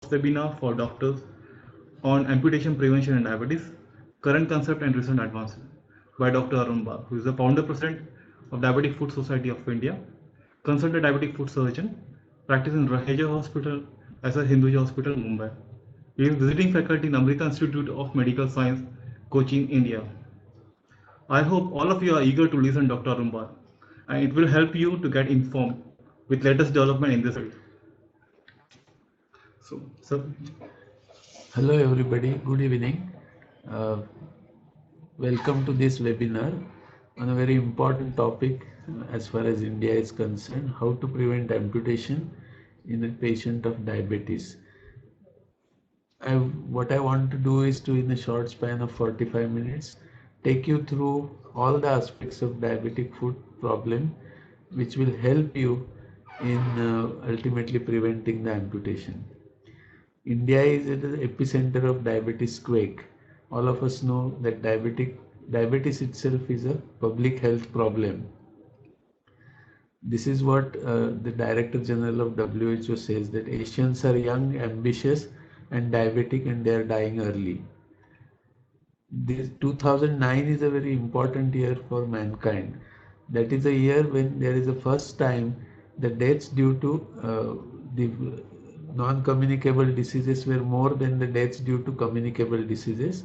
first webinar for doctors on amputation prevention and diabetes, current concept and recent advances by Dr. Arun Bal, who is the founder president of Diabetic Foot Society of India, consultant diabetic foot surgeon, practice in Raheja Hospital as a Hinduja Hospital, Mumbai. He is visiting faculty in Amrita Institute of Medical Science, Cochin, India. I hope all of you are eager to listen to Dr. Arun Bal, and it will help you to get informed with latest development in this field. So, sir. Hello everybody, good evening. Welcome to this webinar on a very important topic as far as India is concerned, how to prevent amputation in a patient of diabetes. What I want to do is to, in a short span of 45 minutes, take you through all the aspects of diabetic foot problem, which will help you in ultimately preventing the amputation. India is at the epicenter of diabetes quake. All of us know that diabetes itself is a public health problem. This is what the Director General of WHO says, that Asians are young, ambitious and diabetic, and they are dying early. This 2009 is a very important year for mankind. That is a year when there is the first time the deaths due to the non-communicable diseases were more than the deaths due to communicable diseases,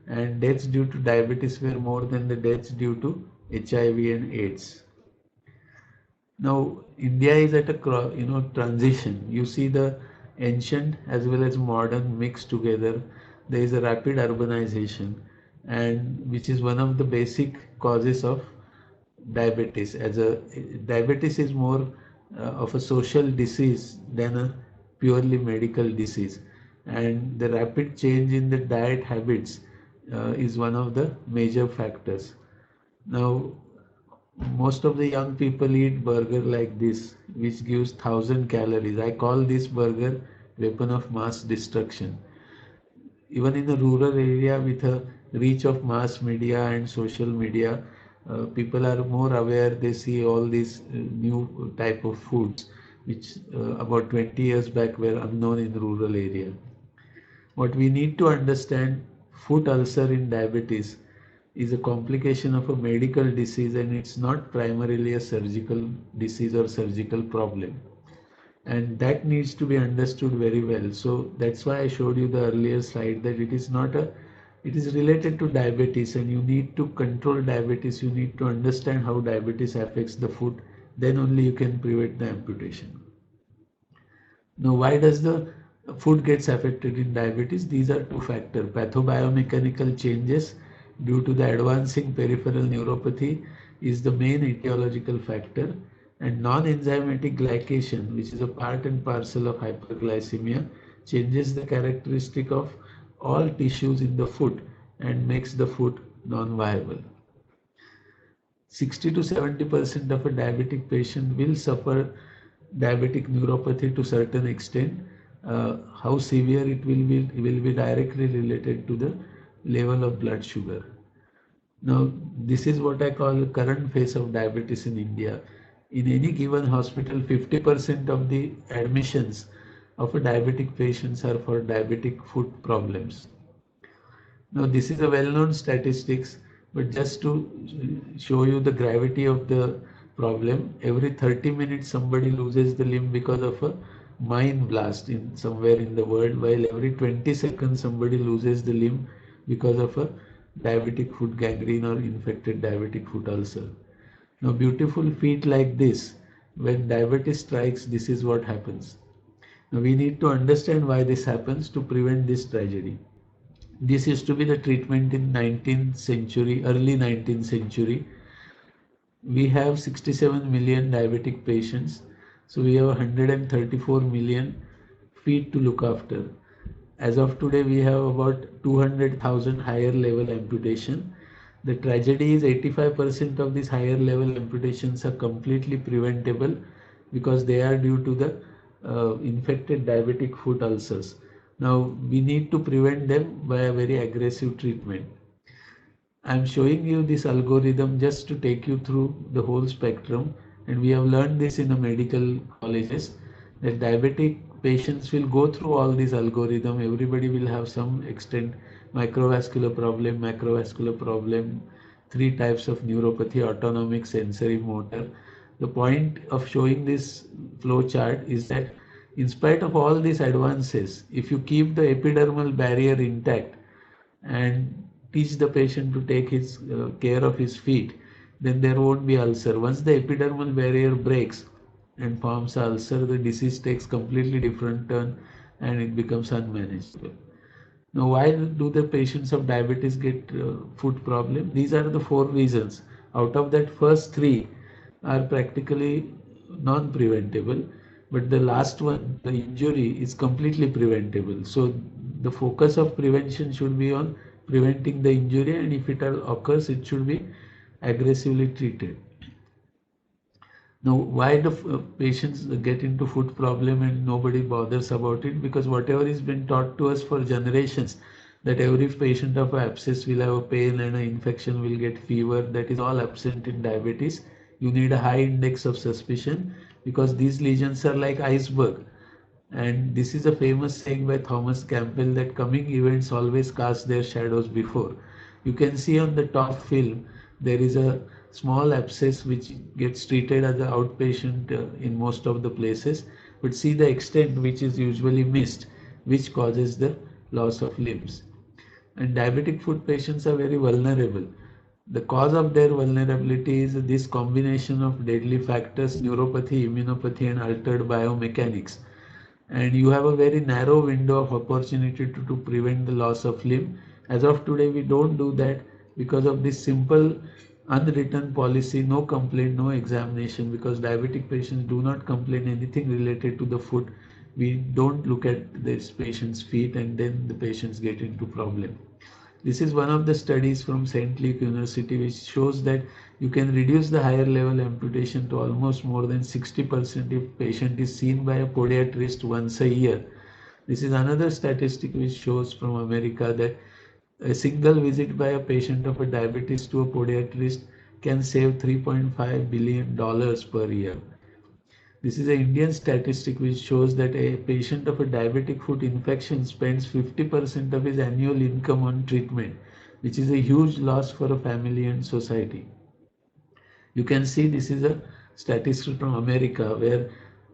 and deaths due to diabetes were more than the deaths due to HIV and AIDS. Now India is at a transition. You see the ancient as well as modern mixed together. There is a rapid urbanization, and which is one of the basic causes of diabetes. Diabetes is more of a social disease than a purely medical disease, and the rapid change in the diet habits is one of the major factors. Now most of the young people eat burger like this, which gives 1000 calories. I call this burger weapon of mass destruction. Even in a rural area with a reach of mass media and social media, people are more aware. They see all these new type of foods which about 20 years back were unknown in the rural area. What we need to understand, foot ulcer in diabetes is a complication of a medical disease, and it's not primarily a surgical disease or surgical problem. And that needs to be understood very well. So that's why I showed you the earlier slide that it is related to diabetes, and you need to control diabetes. You need to understand how diabetes affects the foot. Then only you can prevent the amputation. Now, why does the foot gets affected in diabetes? These are two factors: pathobiomechanical changes due to the advancing peripheral neuropathy is the main etiological factor, and non-enzymatic glycation, which is a part and parcel of hyperglycemia, changes the characteristic of all tissues in the foot and makes the foot non-viable. 60 to 70% of a diabetic patient will suffer diabetic neuropathy to certain extent. How severe it will be directly related to the level of blood sugar. Now this is what I call the current phase of diabetes in India. In any given hospital, 50% of the admissions of a diabetic patients are for diabetic foot problems. Now this is a well-known statistics, but just to show you the gravity of the problem, every 30 minutes somebody loses the limb because of a mine blast in somewhere in the world, while every 20 seconds somebody loses the limb because of a diabetic foot gangrene or infected diabetic foot ulcer. Now beautiful feet like this, when diabetes strikes, this is what happens. Now we need to understand why this happens to prevent this tragedy. This used to be the treatment in 19th century, early 19th century. We have 67 million diabetic patients, so we have 134 million feet to look after. As of today, we have about 200,000 higher level amputation. The tragedy is 85% of these higher level amputations are completely preventable because they are due to the infected diabetic foot ulcers. Now we need to prevent them by a very aggressive treatment. I am showing you this algorithm just to take you through the whole spectrum, and we have learned this in the medical colleges, that diabetic patients will go through all this algorithm. Everybody will have some extent microvascular problem, macrovascular problem, three types of neuropathy: autonomic, sensory, motor. The point of showing this flow chart is that in spite of all these advances, if you keep the epidermal barrier intact and teach the patient to take his care of his feet, then there won't be ulcer. Once the epidermal barrier breaks and forms ulcer, the disease takes completely different turn and it becomes unmanageable. Now, why do the patients of diabetes get foot problem? These are the four reasons. Out of that, first three are practically non-preventable, but the last one, the injury, is completely preventable. So the focus of prevention should be on preventing the injury, and if it occurs, it should be aggressively treated. Now, why do patients get into foot problem and nobody bothers about it? Because whatever has been taught to us for generations, that every patient of abscess will have a pain and an infection, will get fever, that is all absent in diabetes. You need a high index of suspicion because these lesions are like iceberg. And this is a famous saying by Thomas Campbell that coming events always cast their shadows before. You can see on the top film there is a small abscess which gets treated as an outpatient in most of the places, but see the extent which is usually missed, which causes the loss of limbs. And diabetic foot patients are very vulnerable. The cause of their vulnerability is this combination of deadly factors: neuropathy, immunopathy, and altered biomechanics. And you have a very narrow window of opportunity to prevent the loss of limb. As of today, we don't do that because of this simple unwritten policy: no complaint, no examination. Because diabetic patients do not complain anything related to the foot, we don't look at this patient's feet, and then the patients get into problem. This is one of the studies from St. Luke University which shows that you can reduce the higher level amputation to almost more than 60% if patient is seen by a podiatrist once a year. This is another statistic which shows from America that a single visit by a patient of a diabetes to a podiatrist can save $3.5 billion per year. This is an Indian statistic which shows that a patient of a diabetic foot infection spends 50% of his annual income on treatment, which is a huge loss for a family and society. You can see this is a statistic from America where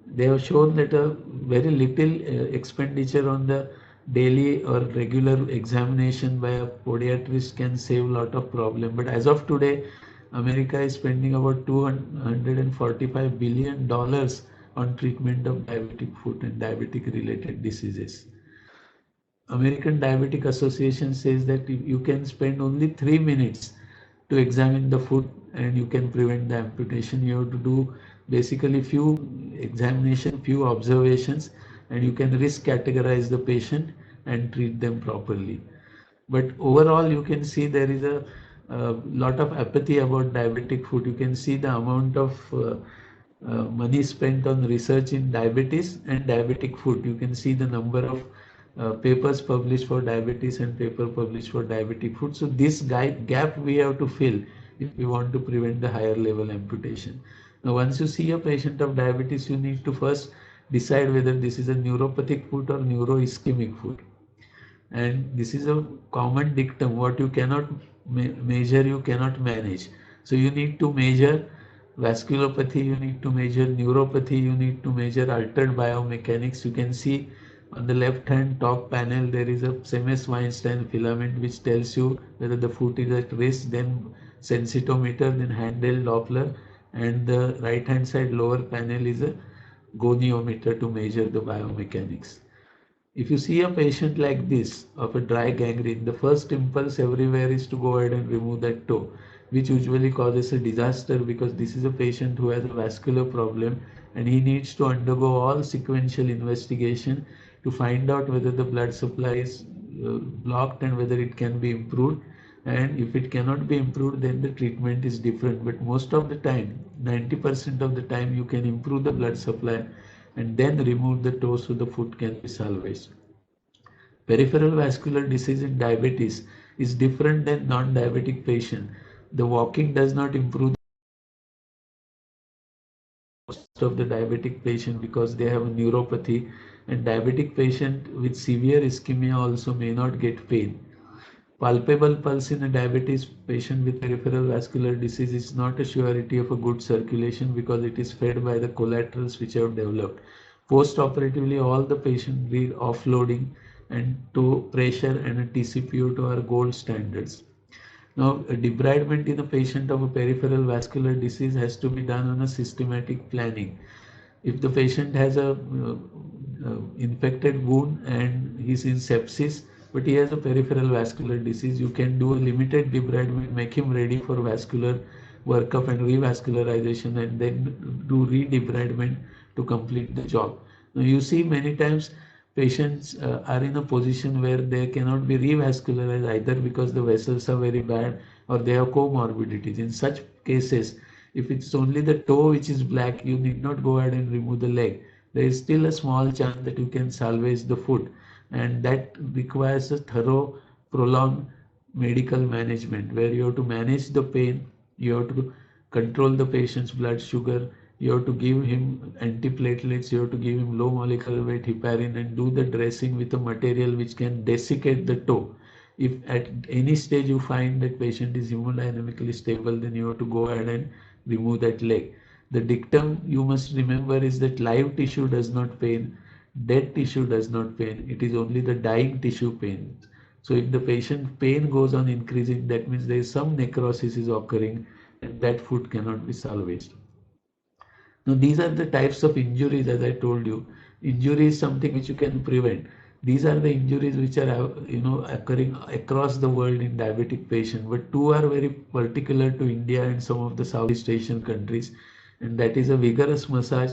they have shown that a very little expenditure on the daily or regular examination by a podiatrist can save a lot of problem. But as of today, America is spending about $245 billion on treatment of diabetic foot and diabetic related diseases. American Diabetic Association says that you can spend only 3 minutes to examine the foot and you can prevent the amputation. You have to do basically few examination, few observations, and you can risk categorize the patient and treat them properly. But overall, you can see there is a lot of apathy about diabetic foot. You can see the amount of money spent on research in diabetes and diabetic foot. You can see the number of papers published for diabetes and paper published for diabetic foot. So this gap we have to fill if we want to prevent the higher level amputation. Now, once you see a patient of diabetes, you need to first decide whether this is a neuropathic foot or neuroischemic foot. And this is a common dictum: what you cannot measure, you cannot manage. So you need to measure vasculopathy, you need to measure neuropathy, you need to measure altered biomechanics. You can see on the left hand top panel there is a Semmes-Weinstein filament which tells you whether the foot is at risk, then sensitometer, then handheld Doppler, and the right hand side lower panel is a goniometer to measure the biomechanics. If you see a patient like this of a dry gangrene, the first impulse everywhere is to go ahead and remove that toe, which usually causes a disaster because this is a patient who has a vascular problem and he needs to undergo all sequential investigation to find out whether the blood supply is blocked and whether it can be improved. And if it cannot be improved, then the treatment is different. But most of the time, 90% of the time, you can improve the blood supply and then remove the toe so the foot can be salvaged. Peripheral vascular disease in diabetes is different than non-diabetic patient. The walking does not improve most of the diabetic patient because they have a neuropathy And diabetic patient with severe ischemia also may not get pain. Palpable pulse in a diabetes patient with peripheral vascular disease is not a surety of a good circulation because it is fed by the collaterals which have developed. Post-operatively, all the patient need offloading and toe pressure and a TCPO2 are gold standards. Now, a debridement in a patient of a peripheral vascular disease has to be done on a systematic planning. If the patient has a infected wound and he's in sepsis, but he has a peripheral vascular disease, you can do a limited debridement, make him ready for vascular workup and revascularization, and then do re-debridement to complete the job. Now you see many times patients are in a position where they cannot be revascularized either because the vessels are very bad or they have comorbidities. In such cases, if it's only the toe which is black, you need not go ahead and remove the leg. There is still a small chance that you can salvage the foot, and that requires a thorough, prolonged medical management where you have to manage the pain, you have to control the patient's blood sugar, you have to give him antiplatelets, you have to give him low molecular weight heparin, and do the dressing with a material which can desiccate the toe. If at any stage you find that patient is hemodynamically stable, then you have to go ahead and remove that leg. The dictum you must remember is that live tissue does not pain, dead tissue does not pain, it is only the dying tissue pain. So if the patient pain goes on increasing, that means there is some necrosis is occurring and that foot cannot be salvaged. Now these are the types of injuries, as I told you. Injury is something which you can prevent. These are the injuries which are occurring across the world in diabetic patients, but two are very particular to India and some of the Southeast Asian countries, and that is a vigorous massage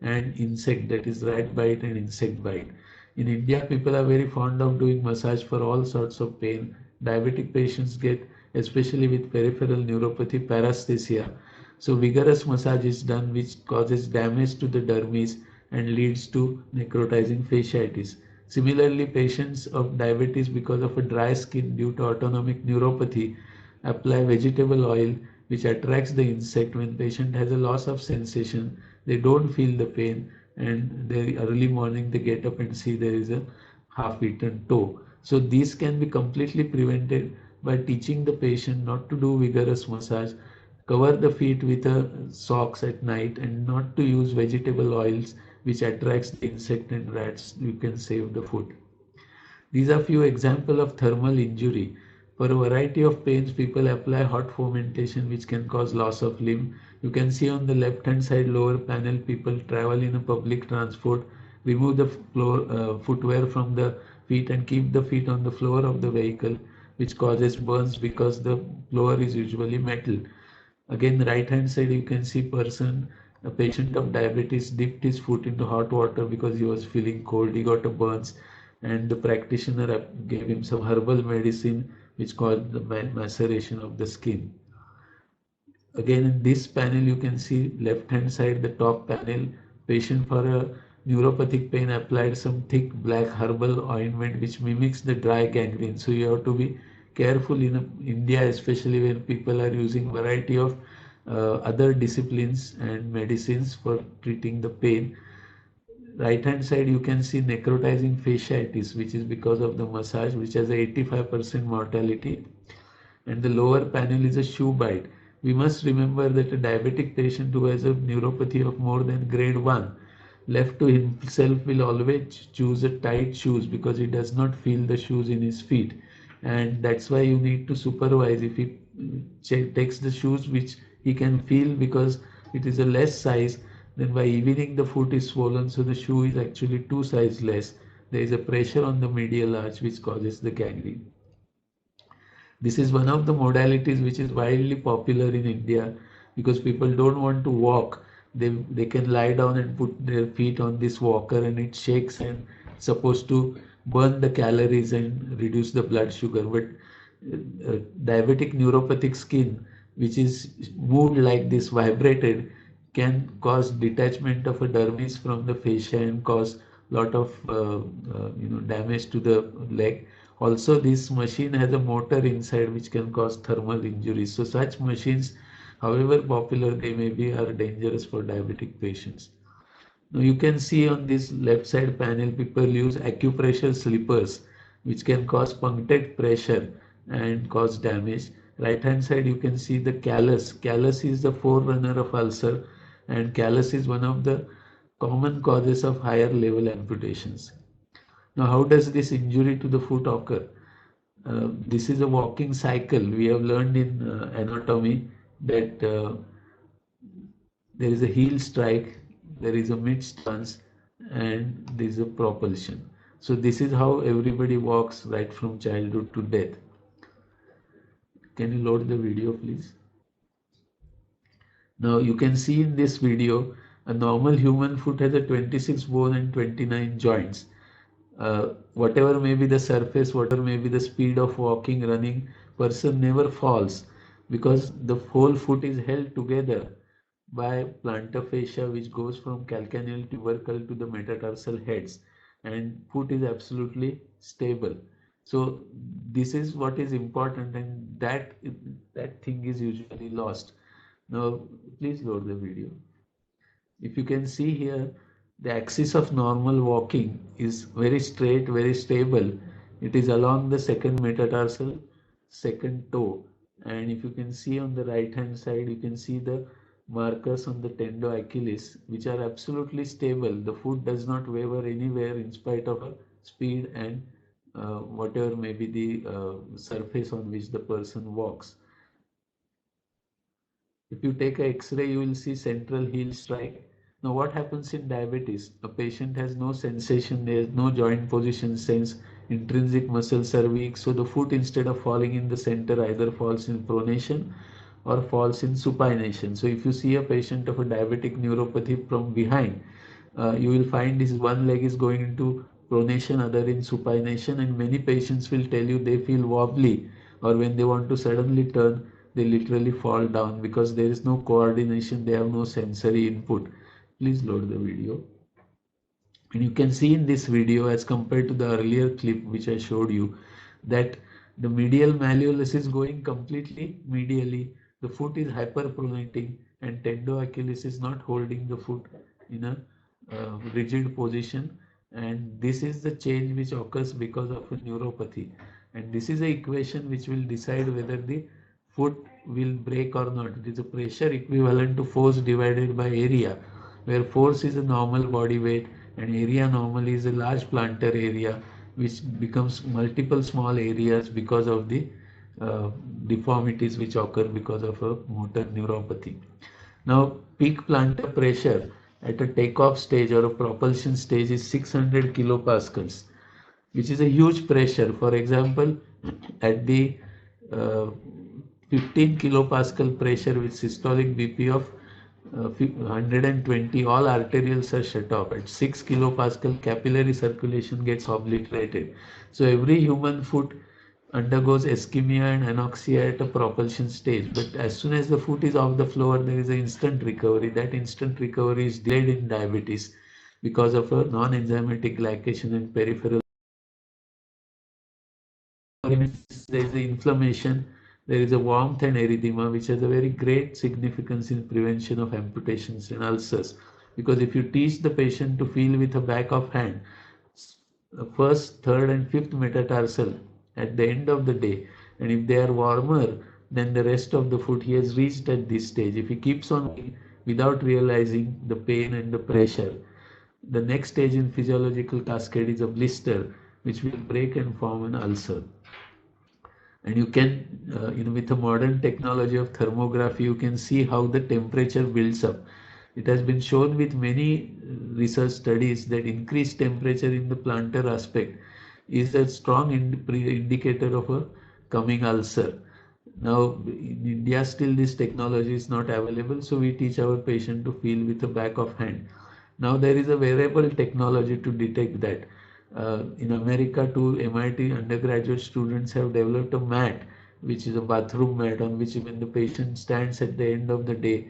and insect, that is rat bite and insect bite. In India, people are very fond of doing massage for all sorts of pain. Diabetic patients get, especially with peripheral neuropathy, paresthesia. So vigorous massage is done which causes damage to the dermis and leads to necrotizing fasciitis. Similarly, patients of diabetes because of a dry skin due to autonomic neuropathy apply vegetable oil which attracts the insect. When patient has a loss of sensation, they don't feel the pain, and they early morning they get up and see there is a half-eaten toe. So these can be completely prevented by teaching the patient not to do vigorous massage, cover the feet with a socks at night, and not to use vegetable oils which attracts the insect and rats. You can save the foot. These are few examples of thermal injury. For a variety of pains, people apply hot fomentation which can cause loss of limb. You can see on the left hand side lower panel, people travel in a public transport, remove the footwear from the feet and keep the feet on the floor of the vehicle, which causes burns because the floor is usually metal. Again, right hand side you can see a patient of diabetes dipped his foot into hot water because he was feeling cold. He got a burns, and the practitioner gave him some herbal medicine which caused the maceration of the skin. Again, in this panel you can see left hand side, the top panel, patient for a neuropathic pain applied some thick black herbal ointment which mimics the dry gangrene. So you have to be careful in India, especially when people are using variety of other disciplines and medicines for treating the pain. Right hand side you can see necrotizing fasciitis, which is because of the massage, which has a 85% mortality. And the lower panel is a shoe bite. We must remember that a diabetic patient who has a neuropathy of more than grade 1, left to himself, will always choose a tight shoes because he does not feel the shoes in his feet, and that's why you need to supervise. If he takes the shoes which he can feel because it is a less size, then by evening the foot is swollen, so the shoe is actually 2 size less. There is a pressure on the medial arch which causes the gangrene. This is one of the modalities which is widely popular in India because people don't want to walk. They can lie down and put their feet on this walker, and it shakes and supposed to burn the calories and reduce the blood sugar. But diabetic neuropathic skin, which is moved like this, vibrated, can cause detachment of a dermis from the fascia and cause lot of damage to the leg. Also, this machine has a motor inside which can cause thermal injuries. So such machines, however popular they may be, are dangerous for diabetic patients. Now you can see on this left side panel, people use acupressure slippers, which can cause punctate pressure and cause damage. Right hand side, you can see the callus. Callus is the forerunner of ulcer, and callus is one of the common causes of higher level amputations. Now, how does this injury to the foot occur? This is a walking cycle. We have learned in anatomy that there is a heel strike, there is a mid stance, and there is a propulsion. So this is how everybody walks right from childhood to death. Can you load the video, please? Now you can see in this video, a normal human foot has a 26 bone and 29 joints. Whatever may be the surface, whatever may be the speed of walking, running, person never falls because the whole foot is held together by plantar fascia, which goes from calcaneal tubercle to the metatarsal heads, and foot is absolutely stable. So this is what is important, and that thing is usually lost. Now please load the video. If you can see here, the axis of normal walking is very straight, very stable. It is along the second metatarsal, second toe. And if you can see on the right hand side, you can see the markers on the tendo Achilles, which are absolutely stable. The foot does not waver anywhere in spite of speed and whatever may be the surface on which the person walks. If you take an X-ray, you will see central heel strike. Now, what happens in diabetes? A patient has no sensation, there is no joint position sense, intrinsic muscles are weak. So the foot, instead of falling in the center, either falls in pronation or falls in supination. So if you see a patient of a diabetic neuropathy from behind, you will find this one leg is going into pronation, other in supination, and many patients will tell you they feel wobbly, or when they want to suddenly turn, they literally fall down because there is no coordination, they have no sensory input. Please load the video. And you can see in this video, as compared to the earlier clip which I showed you, that the medial malleolus is going completely medially, the foot is hyperpronating, and tendo Achilles is not holding the foot in a rigid position. And this is the change which occurs because of a neuropathy. And this is the equation which will decide whether the foot will break or not. It is a pressure equivalent to force divided by area, where force is a normal body weight and area normally is a large plantar area, which becomes multiple small areas because of the deformities which occur because of a motor neuropathy. Now, peak plantar pressure at a takeoff stage or a propulsion stage is 600 kilopascals, which is a huge pressure. For example, at the 15 kilopascal pressure with systolic BP of 120, all arterioles are shut off. At 6 kilopascal, capillary circulation gets obliterated. So every human foot undergoes ischemia and anoxia at a propulsion stage. But as soon as the foot is off the floor, there is an instant recovery. That instant recovery is delayed in diabetes because of a non-enzymatic glycation and peripheral. There is the inflammation, there is a warmth and erythema, which has a very great significance in prevention of amputations and ulcers. Because if you teach the patient to feel with the back of hand, first, third, and fifth metatarsal at the end of the day, and if they are warmer than the rest of the foot, he has reached at this stage. If he keeps on without realizing the pain and the pressure, the next stage in physiological cascade is a blister, which will break and form an ulcer. And you can, with the modern technology of thermography, you can see how the temperature builds up. It has been shown with many research studies that increased temperature in the plantar aspect is a strong indicator of a coming ulcer. Now, in India, still this technology is not available, so we teach our patient to feel with the back of hand. Now, there is a wearable technology to detect that. In America, two MIT undergraduate students have developed a mat, which is a bathroom mat on which when the patient stands at the end of the day,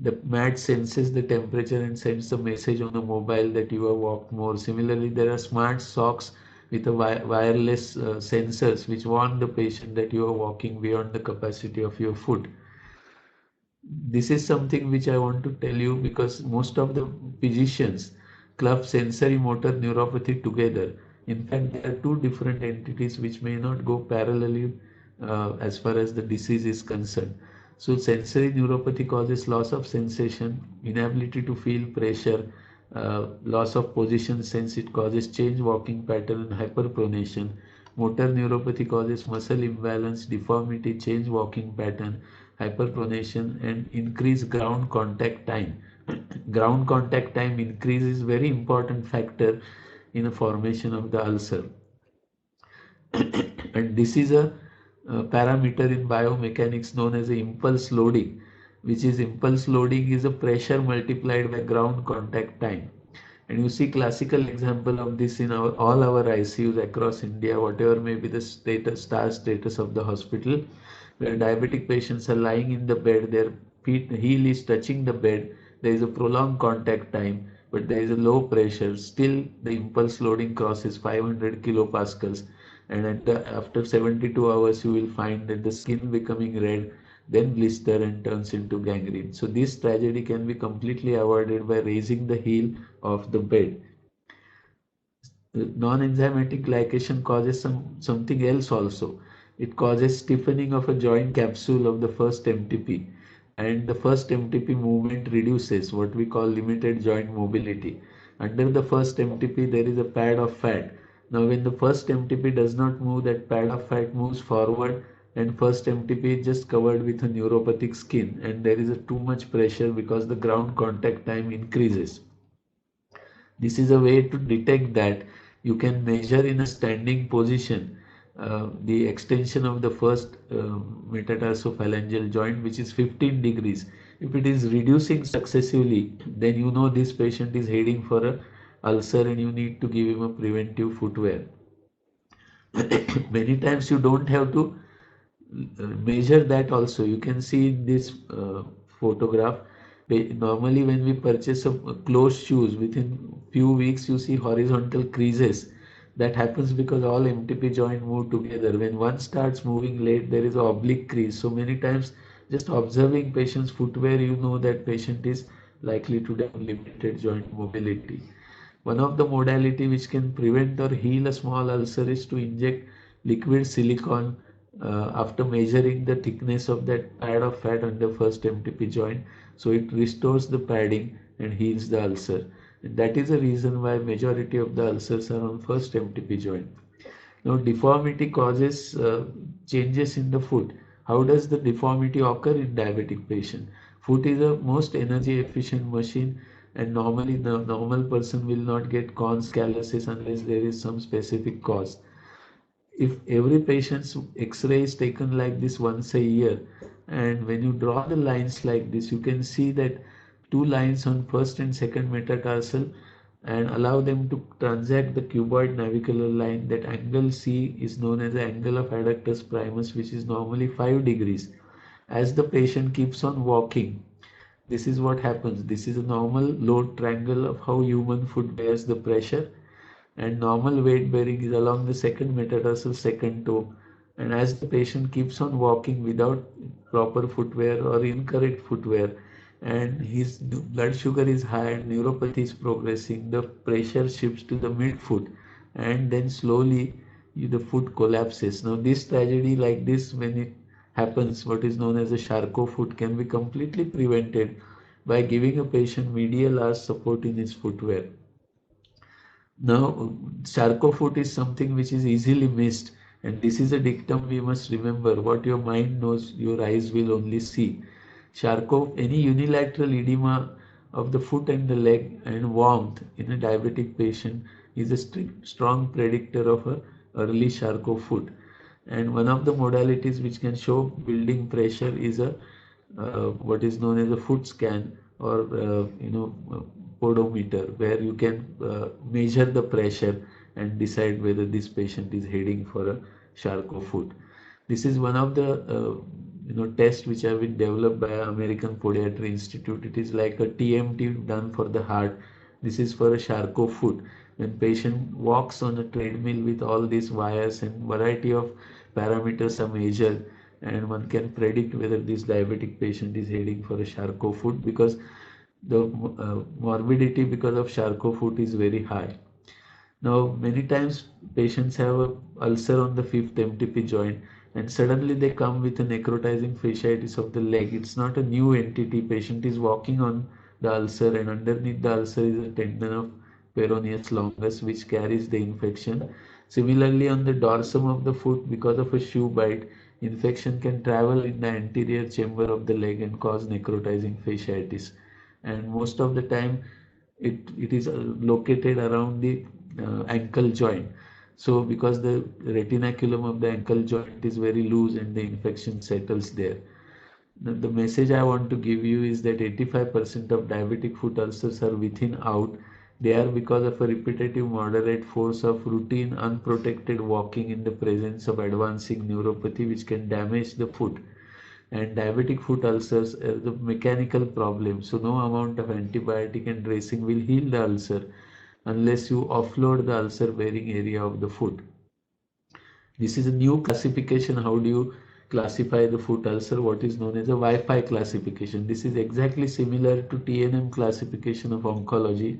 the mat senses the temperature and sends a message on the mobile that you have walked more. Similarly, there are smart socks with a wireless sensors which warn the patient that you are walking beyond the capacity of your foot. This is something which I want to tell you because most of the physicians club sensory motor neuropathy together. In fact, there are two different entities which may not go parallelly as far as the disease is concerned. So, sensory neuropathy causes loss of sensation, inability to feel pressure, loss of position sense. It causes change walking pattern and hyperpronation. Motor neuropathy causes muscle imbalance, deformity, change walking pattern, hyperpronation, and increase ground contact time. Ground contact time increase is very important factor in the formation of the ulcer. And this is a parameter in biomechanics known as a impulse loading, which is impulse loading is a pressure multiplied by ground contact time. And you see classical example of this in all our ICUs across India, whatever may be the status of the hospital, where diabetic patients are lying in the bed, their heel is touching the bed, there is a prolonged contact time, but there is a low pressure. Still, the impulse loading crosses 500 kilopascals, and after 72 hours, you will find that the skin becoming red, then blister and turns into gangrene. So this tragedy can be completely avoided by raising the heel of the bed. Non-enzymatic glycation causes something else also. It causes stiffening of a joint capsule of the first MTP, and the first MTP movement reduces what we call limited joint mobility. Under the first MTP, there is a pad of fat. Now, when the first MTP does not move, that pad of fat moves forward, and first MTP is just covered with a neuropathic skin, and there is a too much pressure because the ground contact time increases. This is a way to detect that. You can measure in a standing position the extension of the first metatarsophalangeal joint, which is 15 degrees. If it is reducing successively, then you know this patient is heading for a ulcer and you need to give him a preventive footwear. Many times you don't have to measure that also. You can see in this photograph, normally when we purchase a closed shoes, within few weeks you see horizontal creases. That happens because all MTP joint move together. When one starts moving late, there is an oblique crease. So many times just observing patient's footwear, you know that patient is likely to have limited joint mobility. One of the modality which can prevent or heal a small ulcer is to inject liquid silicone after measuring the thickness of that pad of fat on the first MTP joint. So it restores the padding and heals the ulcer. And that is the reason why majority of the ulcers are on first MTP joint. Now, deformity causes changes in the foot. How does the deformity occur in diabetic patient? Foot is the most energy efficient machine, and normally the normal person will not get cons calluses unless there is some specific cause. If every patient's X-ray is taken like this once a year, and when you draw the lines like this, you can see that two lines on first and second metatarsal, and allow them to transact the cuboid navicular line. That angle C is known as the angle of adductus primus, which is normally 5 degrees. As the patient keeps on walking, this is what happens. This is a normal load triangle of how human foot bears the pressure, and normal weight bearing is along the second metatarsal second toe. And as the patient keeps on walking without proper footwear or incorrect footwear, and his blood sugar is high and neuropathy is progressing, the pressure shifts to the midfoot, and then slowly the foot collapses. Now this tragedy like this, when it happens, what is known as a Charcot foot, can be completely prevented by giving a patient medial arch support in his footwear. Now, Charcot foot is something which is easily missed, and this is a dictum we must remember. What your mind knows, your eyes will only see. Charcot, any unilateral edema of the foot and the leg and warmth in a diabetic patient is a strong predictor of a early Charcot foot. And one of the modalities which can show building pressure is a what is known as a foot scan, or podometer, where you can measure the pressure and decide whether this patient is heading for a Charcot foot. This is one of the tests which have been developed by American Podiatry Institute. It is like a TMT done for the heart. This is for a Charcot foot. When patient walks on a treadmill with all these wires and variety of parameters are measured, and one can predict whether this diabetic patient is heading for a Charcot foot, because the morbidity because of Charcot foot is very high. Now, many times patients have a ulcer on the fifth MTP joint, and suddenly they come with a necrotizing fasciitis of the leg. It's not a new entity. Patient is walking on the ulcer, and underneath the ulcer is a tendon of peroneus longus which carries the infection. Similarly, on the dorsum of the foot, because of a shoe bite, infection can travel in the anterior chamber of the leg and cause necrotizing fasciitis. And most of the time, it is located around the ankle joint. So because the retinaculum of the ankle joint is very loose and the infection settles there. Now, the message I want to give you is that 85% of diabetic foot ulcers are within out. They are because of a repetitive moderate force of routine unprotected walking in the presence of advancing neuropathy which can damage the foot. And diabetic foot ulcers are the mechanical problem. So no amount of antibiotic and dressing will heal the ulcer unless you offload the ulcer bearing area of the foot. This is a new classification. How do you classify the foot ulcer? What is known as a Wi-Fi classification. This is exactly similar to TNM classification of oncology,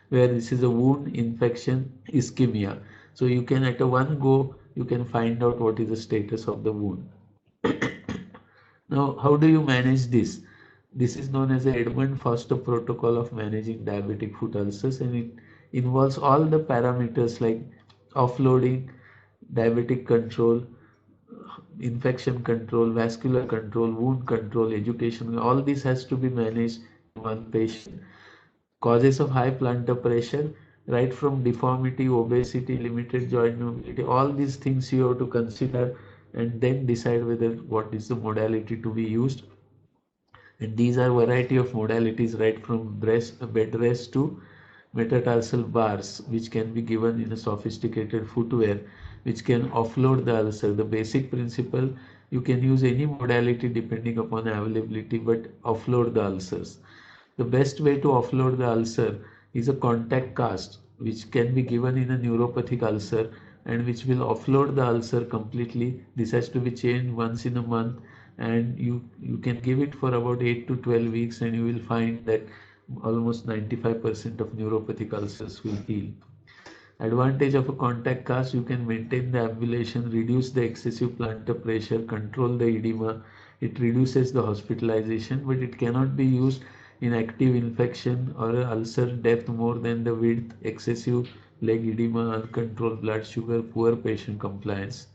where this is a wound, infection, ischemia. So you can at a one go, you can find out what is the status of the wound. Now, how do you manage this? This is known as the Edmund Foster protocol of managing diabetic foot ulcers, and it involves all the parameters like offloading, diabetic control, infection control, vascular control, wound control, education. All this has to be managed in one patient. Causes of high plantar pressure, right from deformity, obesity, limited joint mobility, all these things you have to consider and then decide whether what is the modality to be used. And these are variety of modalities, right from bed rest to metatarsal bars, which can be given in a sophisticated footwear, which can offload the ulcer. The basic principle, you can use any modality depending upon availability, but offload the ulcers. The best way to offload the ulcer is a contact cast, which can be given in a neuropathic ulcer and which will offload the ulcer completely. This has to be changed once in a month, and you can give it for about 8 to 12 weeks, and you will find that almost 95% of neuropathic ulcers will heal. Advantage of a contact cast, you can maintain the ambulation, reduce the excessive plantar pressure, control the edema. It reduces the hospitalization, but it cannot be used in active infection or ulcer depth more than the width, excessive leg edema, uncontrolled blood sugar, poor patient compliance.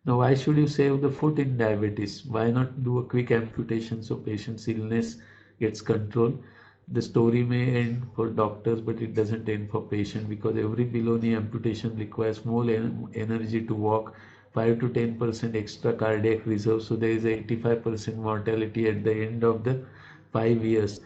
Now, why should you save the foot in diabetes? Why not do a quick amputation so patient's illness gets controlled? The story may end for doctors, but it doesn't end for patient, because every below-knee amputation requires more energy to walk, 5 to 10% extra cardiac reserve. So there is 85% mortality at the end of the 5 years.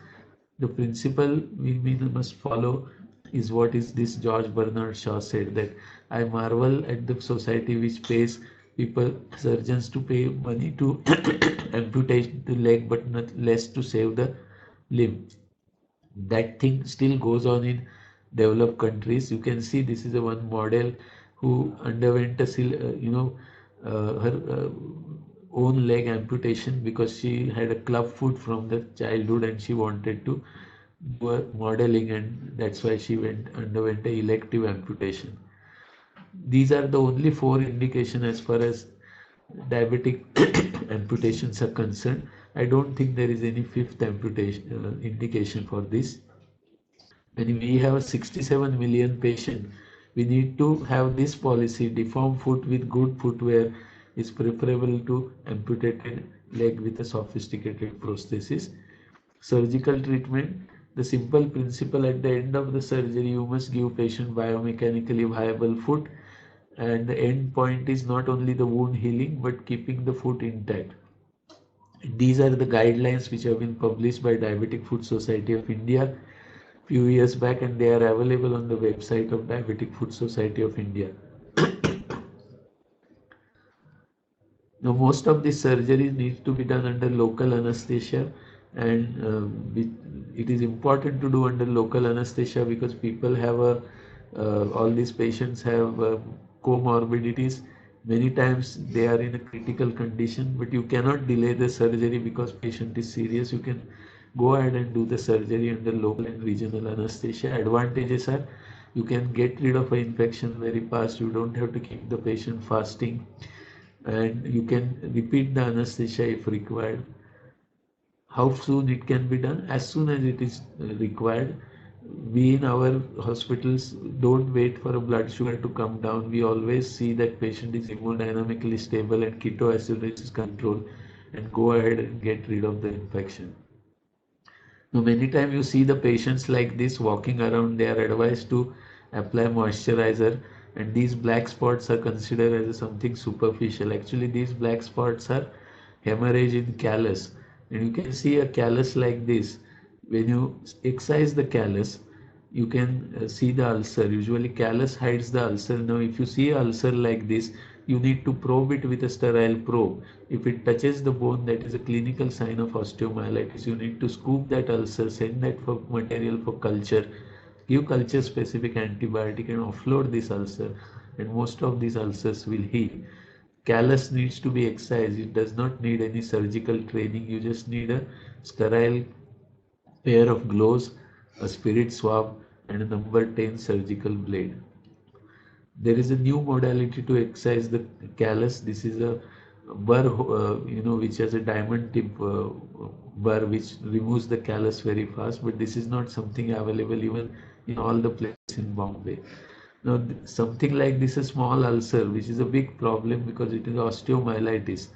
The principle we must follow is what is this George Bernard Shaw said, that I marvel at the society which pays people, surgeons, to pay money to amputate the leg but not less to save the limb. That thing still goes on in developed countries. You can see this is a one model who underwent a her own leg amputation because she had a club foot from the childhood and she wanted to do a modeling, and that's why she underwent a elective amputation. These are the only 4 indications as far as diabetic amputations are concerned. I don't think there is any 5th amputation indication for this. When we have a 67 million patient, we need to have this policy. Deformed foot with good footwear is preferable to amputated leg with a sophisticated prosthesis. Surgical treatment, the simple principle: at the end of the surgery, you must give patient biomechanically viable foot, and the end point is not only the wound healing but keeping the foot intact. These are the guidelines which have been published by Diabetic Foot Society of India few years back, and they are available on the website of Diabetic Foot Society of India. Now, most of these surgeries need to be done under local anesthesia, and it is important to do under local anesthesia because people have all these patients have comorbidities. Many times they are in a critical condition, but you cannot delay the surgery because patient is serious. You can go ahead and do the surgery under local and regional anesthesia. Advantages are you can get rid of an infection very fast. You don't have to keep the patient fasting, and you can repeat the anesthesia if required. How soon it can be done? As soon as it is required. We in our hospitals don't wait for a blood sugar to come down. We always see that patient is hemodynamically stable and ketoacidosis is controlled, and go ahead and get rid of the infection. Now, many times you see the patients like this walking around, they are advised to apply moisturizer, and these black spots are considered as something superficial. Actually, these black spots are hemorrhage in callus, and you can see a callus like this. When you excise the callus, you can see the ulcer. Usually callus hides the ulcer. Now if you see an ulcer like this, you need to probe it with a sterile probe. If it touches the bone, that is a clinical sign of osteomyelitis. You need to scoop that ulcer, send that for material for culture, give culture specific antibiotic and offload this ulcer, and most of these ulcers will heal. Callus needs to be excised. It does not need any surgical training. You just need a sterile pair of gloves, a spirit swab, and a number 10 surgical blade. There is a new modality to excise the callus. This is a burr, which has a diamond tip burr, which removes the callus very fast. But this is not something available even in all the places in Bombay. Now, something like this, a small ulcer, which is a big problem because it is osteomyelitis.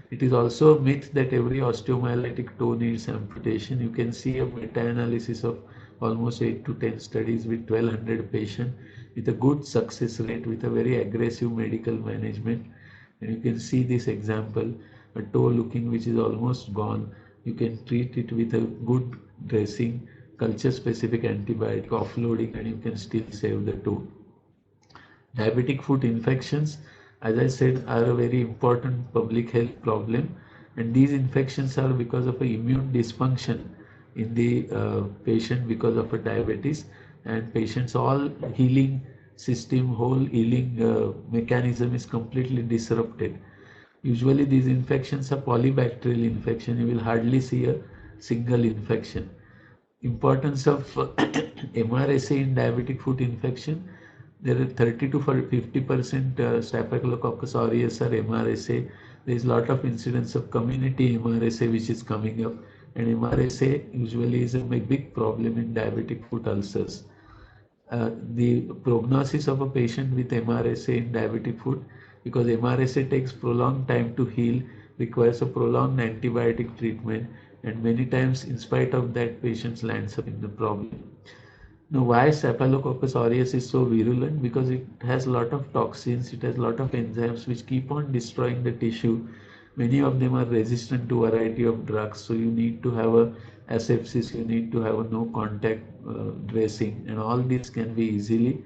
It is also a myth that every osteomyelitic toe needs amputation. You can see a meta-analysis of almost 8 to 10 studies with 1200 patients with a good success rate with a very aggressive medical management. And you can see this example, a toe looking which is almost gone. You can treat it with a good dressing, culture specific antibiotic, offloading, and you can still save the toe. Diabetic foot infections, as I said, are a very important public health problem, and these infections are because of an immune dysfunction in the patient because of a diabetes, and patients all healing system, whole healing mechanism is completely disrupted. Usually these infections are polybacterial infection. You will hardly see a single infection. Importance of MRSA in diabetic foot infection. There are 30 to 50% Staphylococcus aureus or MRSA. There is a lot of incidence of community MRSA which is coming up, and MRSA usually is a big problem in diabetic foot ulcers. The prognosis of a patient with MRSA in diabetic foot, because MRSA takes prolonged time to heal, requires a prolonged antibiotic treatment, and many times in spite of that patients lands up in the problem. Now, why Staphylococcus aureus is so virulent? Because it has a lot of toxins, it has a lot of enzymes which keep on destroying the tissue. Many of them are resistant to a variety of drugs, so you need to have a asepsis, you need to have a no contact dressing, and all this can be easily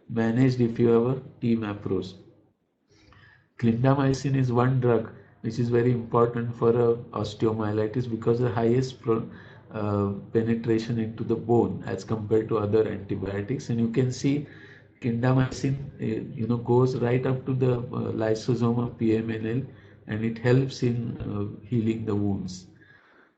managed if you have a team approach. Clindamycin is one drug which is very important for osteomyelitis because the highest penetration into the bone as compared to other antibiotics, and you can see clindamycin goes right up to the lysosome of PMNL, and it helps in healing the wounds.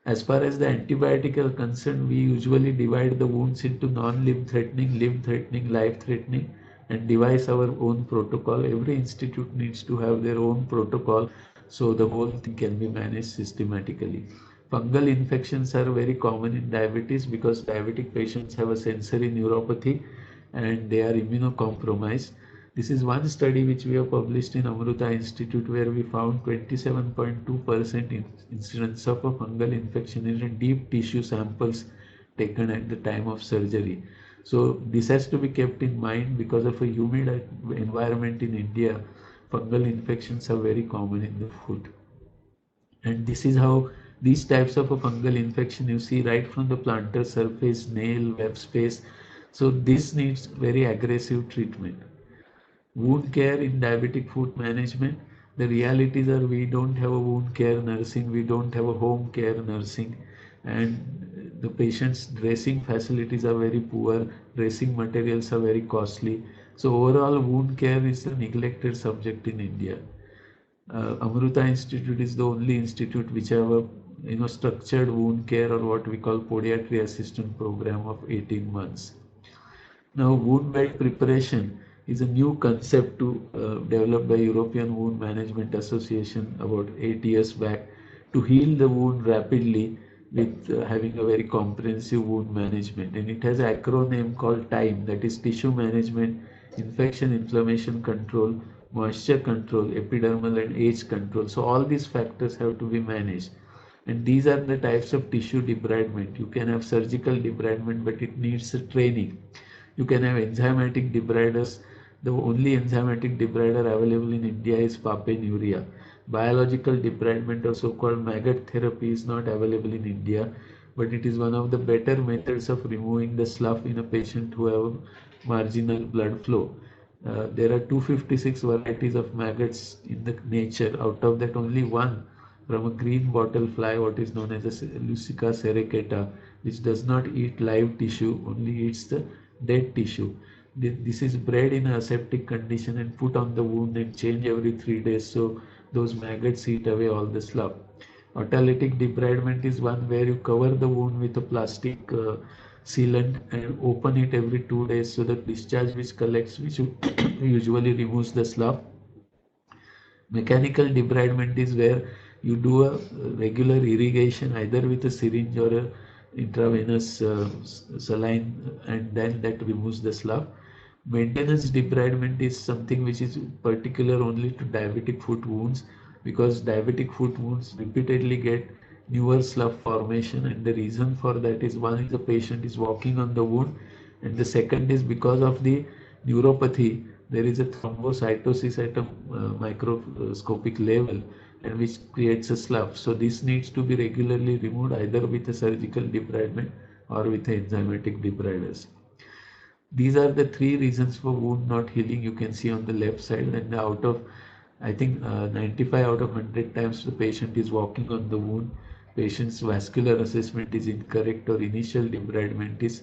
As far as the antibiotic are concerned, we usually divide the wounds into non-limb threatening, life threatening, and devise our own protocol. Every institute needs to have their own protocol so the whole thing can be managed systematically. Fungal infections are very common in diabetes because diabetic patients have a sensory neuropathy and they are immunocompromised. This is one study which we have published in Amruta Institute where we found 27.2% incidence of a fungal infection in deep tissue samples taken at the time of surgery. So this has to be kept in mind because of a humid environment in India. Fungal infections are very common in the foot. And this is how these types of a fungal infection you see right from the plantar surface, nail, web space. So this needs very aggressive treatment. Wound care in diabetic foot management. The realities are we don't have a wound care nursing, we don't have a home care nursing, and the patient's dressing facilities are very poor, dressing materials are very costly. So overall wound care is a neglected subject in India. Amruta Institute is the only institute which have a structured wound care, or what we call podiatry assistant program of 18 months. Now, wound bed preparation is a new concept developed by European Wound Management Association about 8 years back to heal the wound rapidly with having a very comprehensive wound management. And it has an acronym called TIME, that is tissue management, infection, inflammation control, moisture control, epidermal and age control. So all these factors have to be managed. And these are the types of tissue debridement. You can have surgical debridement, but it needs a training. You can have enzymatic debriders. The only enzymatic debrider available in India is papain-urea. Biological debridement, or so-called maggot therapy, is not available in India, but it is one of the better methods of removing the slough in a patient who have marginal blood flow. There are 256 varieties of maggots in the nature. Out of that, only one from a green bottle fly, what is known as a Lucica sericata, which does not eat live tissue, only eats the dead tissue. This is bred in aseptic condition and put on the wound and change every 3 days, so those maggots eat away all the slough. Autolytic debridement is one where you cover the wound with a plastic sealant and open it every 2 days, so the discharge which collects, which usually removes the slough. Mechanical debridement is where you do a regular irrigation either with a syringe or a intravenous saline, and then that removes the slough. Maintenance debridement is something which is particular only to diabetic foot wounds, because diabetic foot wounds repeatedly get newer slough formation, and the reason for that is, one is the patient is walking on the wound, and the second is because of the neuropathy there is a thrombocytosis at a microscopic level, and which creates a slough. So this needs to be regularly removed either with a surgical debridement or with enzymatic debriders. These are the 3 reasons for wound not healing. You can see on the left side, and out of, I think 95 out of 100 times the patient is walking on the wound, patient's vascular assessment is incorrect, or initial debridement is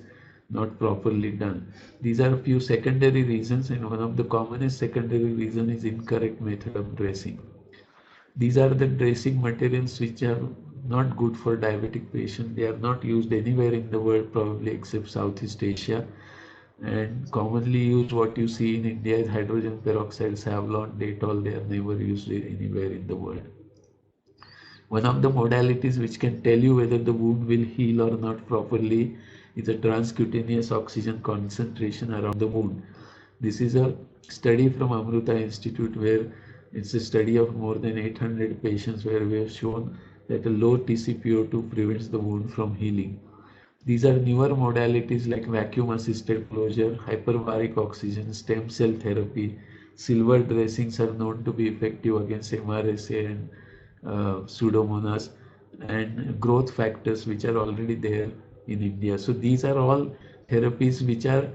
not properly done. These are a few secondary reasons, and one of the commonest secondary reason is incorrect method of dressing. These are the dressing materials which are not good for diabetic patients. They are not used anywhere in the world, probably except Southeast Asia. And commonly used, what you see in India is hydrogen peroxide, Savlon, Dettol. They are never used anywhere in the world. One of the modalities which can tell you whether the wound will heal or not properly is a transcutaneous oxygen concentration around the wound. This is a study from Amruta Institute, where it's a study of more than 800 patients, where we have shown that a low TCPO2 prevents the wound from healing. These are newer modalities like vacuum assisted closure, hyperbaric oxygen, stem cell therapy. Silver dressings are known to be effective against MRSA and Pseudomonas, and growth factors which are already there in India. So these are all therapies which are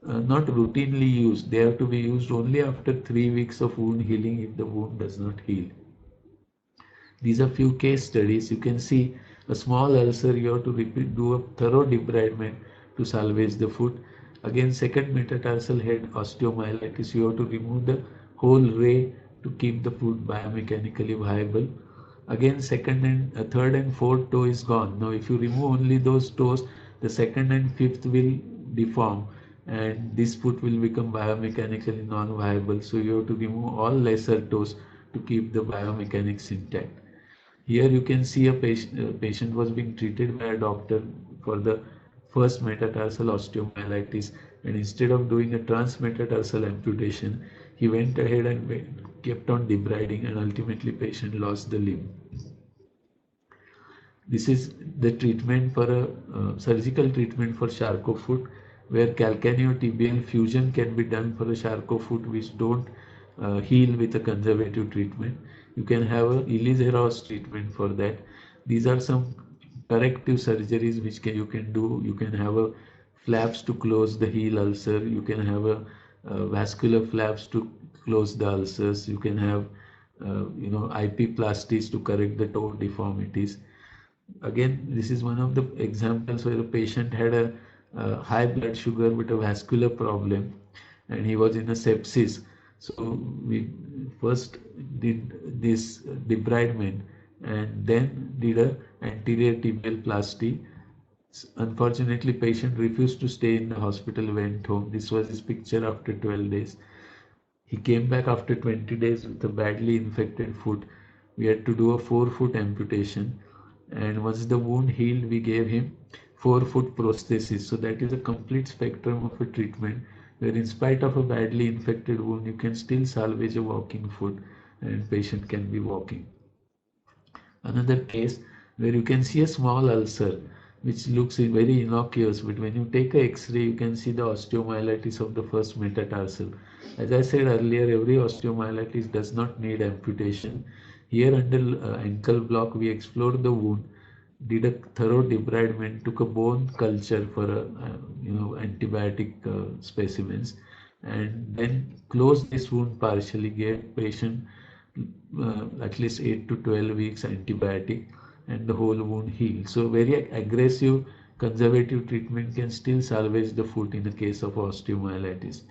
not routinely used. They have to be used only after 3 weeks of wound healing if the wound does not heal. These are few case studies. You can see a small ulcer, you have to do a thorough debridement to salvage the foot. Again, second metatarsal head osteomyelitis, you have to remove the whole ray to keep the foot biomechanically viable. Again, third and fourth toe is gone. Now, if you remove only those toes, the second and fifth will deform, and this foot will become biomechanically non-viable. So you have to remove all lesser toes to keep the biomechanics intact. Here you can see a patient was being treated by a doctor for the first metatarsal osteomyelitis, and instead of doing a transmetatarsal amputation, he went ahead and kept on debriding, and ultimately patient lost the limb. This is the treatment for a surgical treatment for Charcot foot, where calcaneotibial fusion can be done for a Charcot foot which don't heal with a conservative treatment. You can have a Ehlers-Danlos treatment for that. These are some corrective surgeries which you can do. You can have a flaps to close the heel ulcer. You can have a vascular flaps to close the ulcers. You can have IP plasties to correct the toe deformities. Again, this is one of the examples where a patient had a high blood sugar but a vascular problem, and he was in a sepsis. So we first did this debridement and then did a anterior tibial plasty. Unfortunately, patient refused to stay in the hospital, went home. This was his picture after 12 days. He came back after 20 days with a badly infected foot. We had to do a 4-foot amputation. And once the wound healed, we gave him 4-foot prosthesis. So that is a complete spectrum of a treatment where in spite of a badly infected wound, you can still salvage a walking foot and patient can be walking. Another case where you can see a small ulcer which looks very innocuous, but when you take a X-ray you can see the osteomyelitis of the first metatarsal. As I said earlier, every osteomyelitis does not need amputation. Here under ankle block we explored the wound, did a thorough debridement, took a bone culture for a, antibiotic specimens, and then closed this wound partially, gave patient at least 8 to 12 weeks antibiotic, and the whole wound healed. So very aggressive conservative treatment can still salvage the foot in the case of osteomyelitis.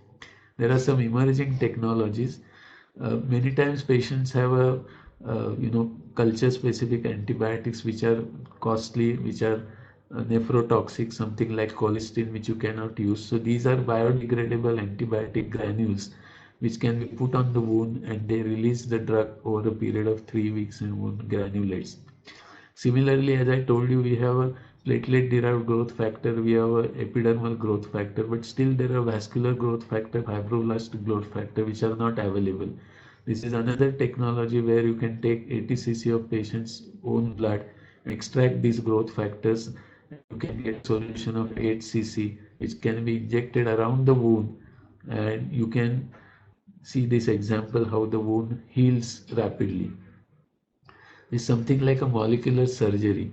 There are some emerging technologies. Many times patients have a culture specific antibiotics which are costly, which are nephrotoxic, something like colistin which you cannot use. So these are biodegradable antibiotic granules which can be put on the wound and they release the drug over a period of 3 weeks and wound granulates. Similarly, as I told you, we have a platelet derived growth factor, we have a epidermal growth factor, but still there are vascular growth factor, fibroblast growth factor which are not available. This is another technology where you can take 80 cc of patient's own blood and extract these growth factors. You can get solution of 8 cc which can be injected around the wound, and you can see this example how the wound heals rapidly. Is something like a molecular surgery.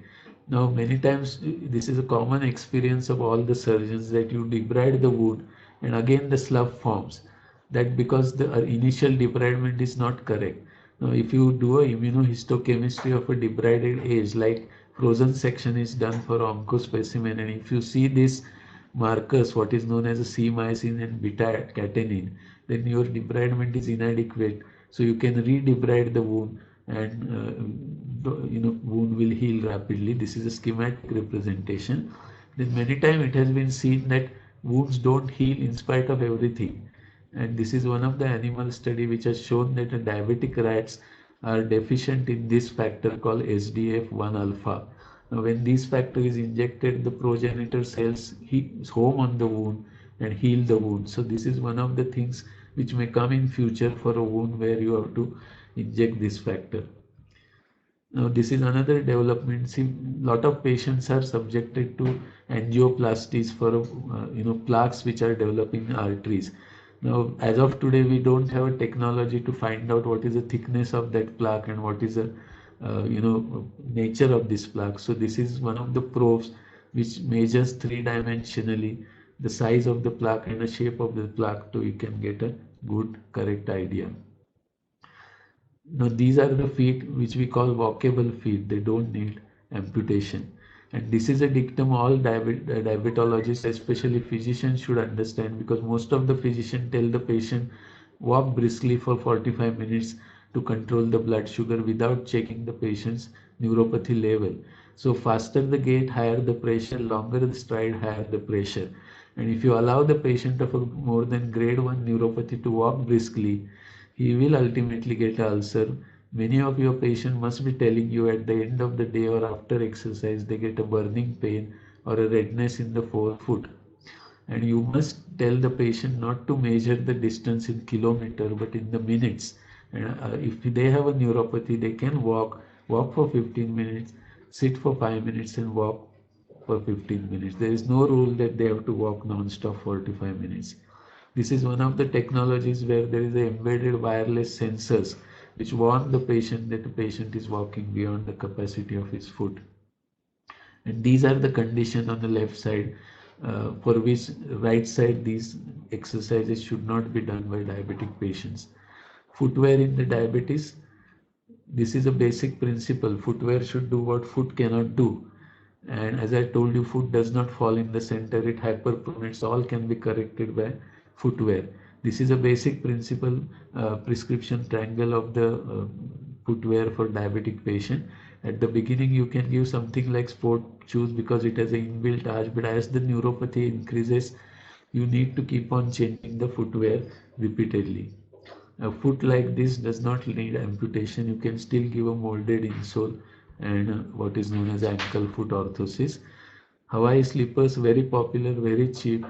Now many times this is a common experience of all the surgeons that you debride the wound and again the slough forms. That because the initial debridement is not correct. Now if you do a immunohistochemistry of a debrided edge, like frozen section is done for oncospecimen, and if you see these markers, what is known as a C-myosin and beta-catenin, then your debridement is inadequate. So you can re-debride the wound and wound will heal rapidly. This is a schematic representation. Then many times it has been seen that wounds don't heal in spite of everything, and this is one of the animal study which has shown that diabetic rats are deficient in this factor called SDF1 alpha. Now when this factor is injected, the progenitor cells home on the wound and heal the wound. So this is one of the things which may come in future for a wound where you have to inject this factor. Now this is another development. See, lot of patients are subjected to angioplasties for plaques which are developing arteries. Now as of today we don't have a technology to find out what is the thickness of that plaque and what is the nature of this plaque. So this is one of the probes which measures 3-dimensionally the size of the plaque and the shape of the plaque, so you can get a good correct idea. Now these are the feet which we call walkable feet. They don't need amputation. And this is a dictum all diabetologists, especially physicians, should understand, because most of the physicians tell the patient walk briskly for 45 minutes to control the blood sugar without checking the patient's neuropathy level. So faster the gait, higher the pressure, longer the stride, higher the pressure. And if you allow the patient of a more than grade 1 neuropathy to walk briskly, he will ultimately get an ulcer. Many of your patients must be telling you at the end of the day or after exercise they get a burning pain or a redness in the forefoot. And you must tell the patient not to measure the distance in kilometer but in the minutes. And if they have a neuropathy, they can walk for 15 minutes, sit for 5 minutes and walk for 15 minutes. There is no rule that they have to walk non-stop 45 minutes. This is one of the technologies where there is a embedded wireless sensors which warn the patient that the patient is walking beyond the capacity of his foot. And these are the conditions on the left side for which right side these exercises should not be done by diabetic patients. Footwear in the diabetes. This is a basic principle. Footwear should do what foot cannot do. And as I told you, foot does not fall in the center, it hyperpronates. All can be corrected by footwear. This is a basic principle, prescription triangle of the footwear for diabetic patient. At the beginning, you can give something like sport shoes because it has an inbuilt arch, but as the neuropathy increases, you need to keep on changing the footwear repeatedly. A foot like this does not need amputation. You can still give a molded insole and what is known as ankle foot orthosis. Hawaii slippers, very popular, very cheap,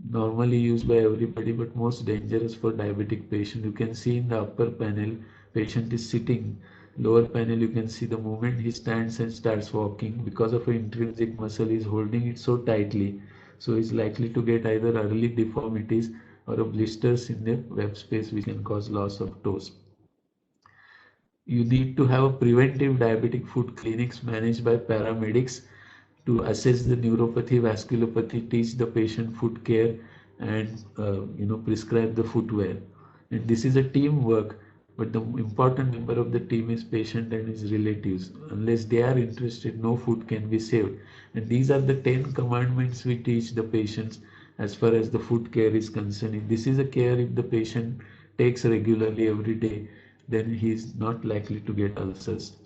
normally used by everybody, but most dangerous for diabetic patient. You can see in the upper panel, patient is sitting. Lower panel, you can see the moment he stands and starts walking, because of an intrinsic muscle, he is holding it so tightly. So he's likely to get either early deformities or a blisters in the web space which can cause loss of toes. You need to have a preventive diabetic foot clinics managed by paramedics to assess the neuropathy, vasculopathy, teach the patient foot care, and prescribe the footwear. And this is a teamwork, but the important member of the team is patient and his relatives. Unless they are interested, no foot can be saved. And these are the 10 commandments we teach the patients as far as the foot care is concerned. This is a care if the patient takes regularly every day, then he is not likely to get ulcers.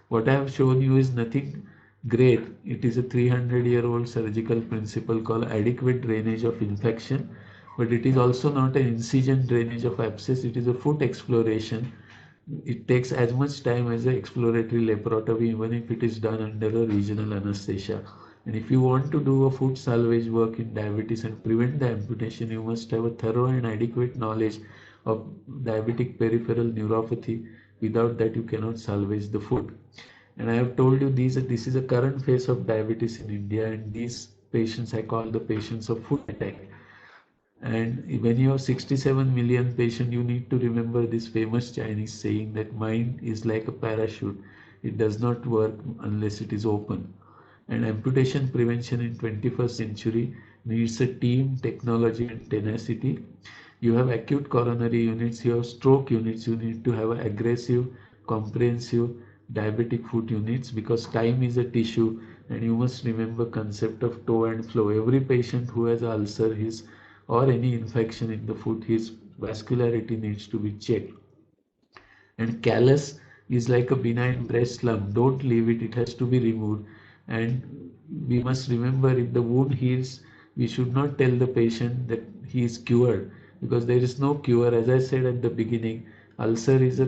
What I have shown you is nothing great. It is a 300-year-old surgical principle called adequate drainage of infection, but it is also not an incision drainage of abscess. It is a foot exploration. It takes as much time as an exploratory laparotomy, even if it is done under a regional anesthesia. And if you want to do a foot salvage work in diabetes and prevent the amputation, you must have a thorough and adequate knowledge of diabetic peripheral neuropathy. Without that, you cannot salvage the foot. And I have told you this is a current phase of diabetes in India, and these patients I call the patients of foot attack. And when you have 67 million patients, you need to remember this famous Chinese saying that mind is like a parachute. It does not work unless it is open. And amputation prevention in 21st century needs a team, technology, and tenacity. You have acute coronary units, you have stroke units, you need to have aggressive, comprehensive diabetic foot units, because time is a tissue, and you must remember concept of toe and flow. Every patient who has ulcer, his or any infection in the foot, his vascularity needs to be checked. And callus is like a benign breast lump. Don't leave it, it has to be removed. And we must remember, if the wound heals, we should not tell the patient that he is cured, because there is no cure. As I said at the beginning, ulcer is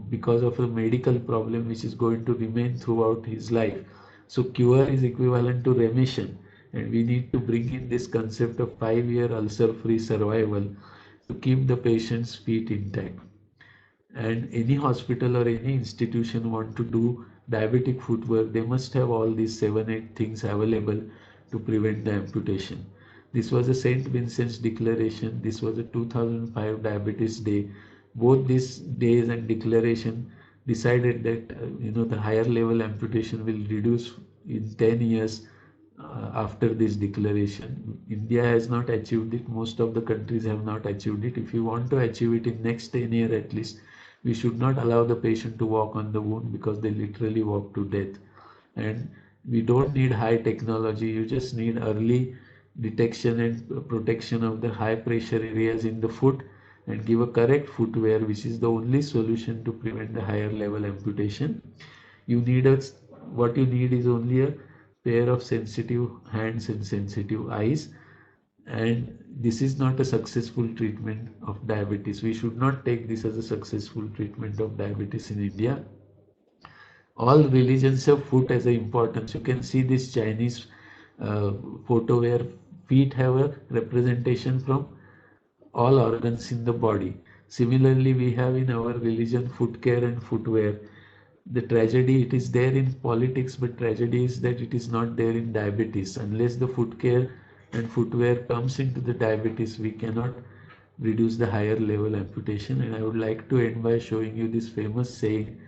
because of a medical problem which is going to remain throughout his life. So cure is equivalent to remission, and we need to bring in this concept of 5-year ulcer-free survival to keep the patient's feet intact. And any hospital or any institution want to do diabetic footwork, they must have all these 7-8 things available to prevent the amputation. This was a St. Vincent's declaration. This was a 2005 Diabetes Day. Both these days and declaration decided that the higher level amputation will reduce in 10 years after this declaration. India has not achieved it. Most of the countries have not achieved it. If you want to achieve it in next 10 years at least, we should not allow the patient to walk on the wound, because they literally walk to death. And we don't need high technology. You just need early detection and protection of the high pressure areas in the foot, and give a correct footwear, which is the only solution to prevent the higher level amputation. What you need is only a pair of sensitive hands and sensitive eyes. And this is not a successful treatment of diabetes. We should not take this as a successful treatment of diabetes in India. All religions have foot as an importance. You can see this Chinese photo where feet have a representation from all organs in the body. Similarly, we have in our religion foot care and footwear. The tragedy, it is there in politics, but tragedy is that it is not there in diabetes. Unless the foot care and footwear comes into the diabetes, we cannot reduce the higher level amputation. And I would like to end by showing you this famous saying,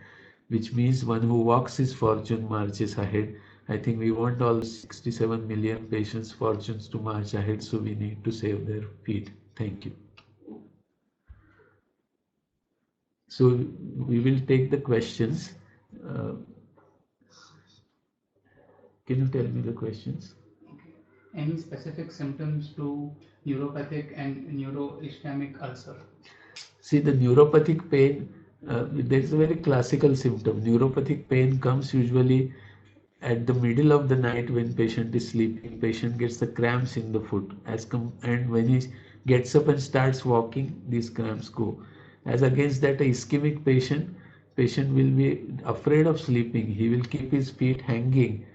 which means one who walks his fortune marches ahead. I think we want all 67 million patients' fortunes to march ahead, so we need to save their feet. Thank you. So we will take the questions. Can you tell me the questions? Any specific symptoms to neuropathic and neuroischemic ulcer? See, the neuropathic pain, there's a very classical symptom. Neuropathic pain comes usually at the middle of the night when patient is sleeping. Patient gets the cramps in the foot, and when he gets up and starts walking, these cramps go. As against that, a ischemic patient will be afraid of sleeping. He will keep his feet hanging,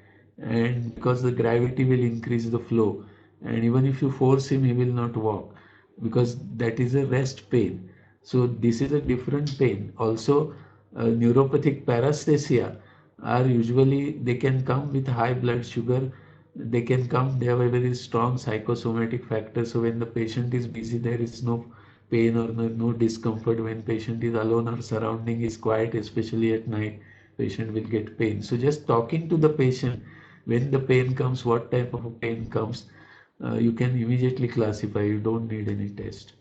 and because the gravity will increase the flow, and even if you force him, he will not walk because that is a rest pain. So this is a different pain. Also, neuropathic paresthesia are usually, they can come with high blood sugar. They can come, they have a very strong psychosomatic factor. So when the patient is busy, there is no pain or no discomfort. When patient is alone or surrounding is quiet, especially at night, patient will get pain. So just talking to the patient when the pain comes, what type of a pain comes, you can immediately classify. You don't need any test.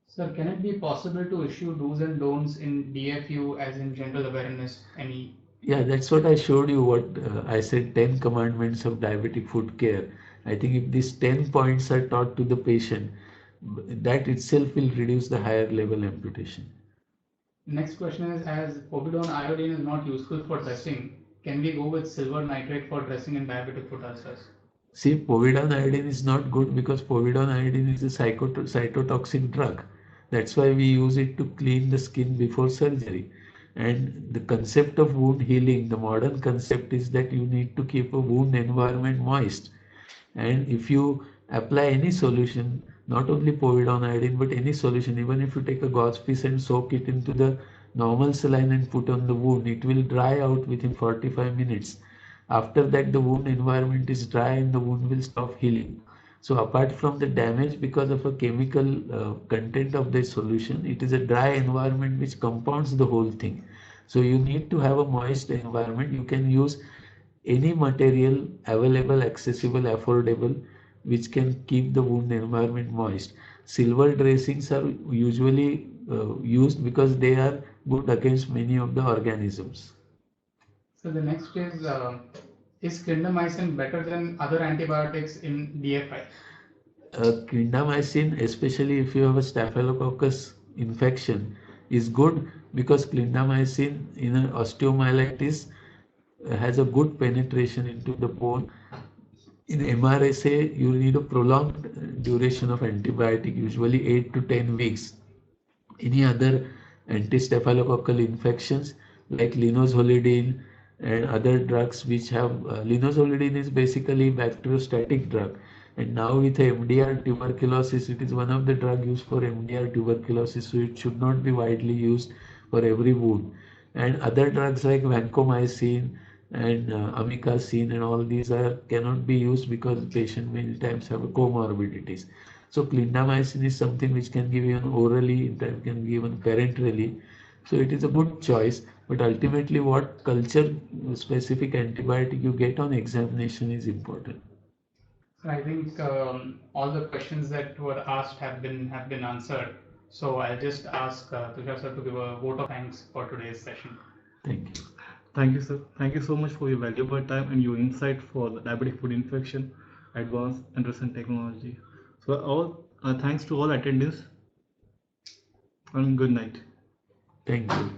Sir, can it be possible to issue do's and don'ts in DFU as in general awareness? Any? Yeah, that's what I showed you. What I said, 10 commandments of diabetic foot care. I think if these 10 points are taught to the patient, that itself will reduce the higher level amputation. Next question is, as povidone iodine is not useful for dressing, can we go with silver nitrate for dressing in diabetic foot ulcers? See, povidone iodine is not good because povidone iodine is a cytotoxic drug. That's why we use it to clean the skin before surgery. And the concept of wound healing, the modern concept is that you need to keep a wound environment moist. And if you apply any solution, not only povidone iodine, but any solution, even if you take a gauze piece and soak it into the normal saline and put on the wound, it will dry out within 45 minutes. After that, the wound environment is dry and the wound will stop healing. So apart from the damage because of a chemical content of the solution, it is a dry environment which compounds the whole thing. So you need to have a moist environment. You can use any material available, accessible, affordable, which can keep the wound environment moist. Silver dressings are usually used because they are good against many of the organisms. So the next is clindamycin better than other antibiotics in DFI? Clindamycin, especially if you have a staphylococcus infection, is good because clindamycin in an osteomyelitis has a good penetration into the bone. In MRSA, you need a prolonged duration of antibiotic, usually 8 to 10 weeks. Any other anti-staphylococcal infections like linezolidine and other drugs which have linezolidine is basically bacteriostatic drug, and now with MDR tuberculosis, it is one of the drug used for MDR tuberculosis, so it should not be widely used for every wound. And other drugs like vancomycin and amikacin and all these are cannot be used because patient many times have comorbidities. So clindamycin is something which can give given orally, it can be given parenterally. So it is a good choice, but ultimately what culture specific antibiotic you get on examination is important. I think all the questions that were asked have been answered. So I'll just ask Tushar sir to give a vote of thanks for today's session. Thank you. Thank you, sir. Thank you so much for your valuable time and your insight for the diabetic foot infection, advanced and recent technology. So all thanks to all attendees and good night. Thank you.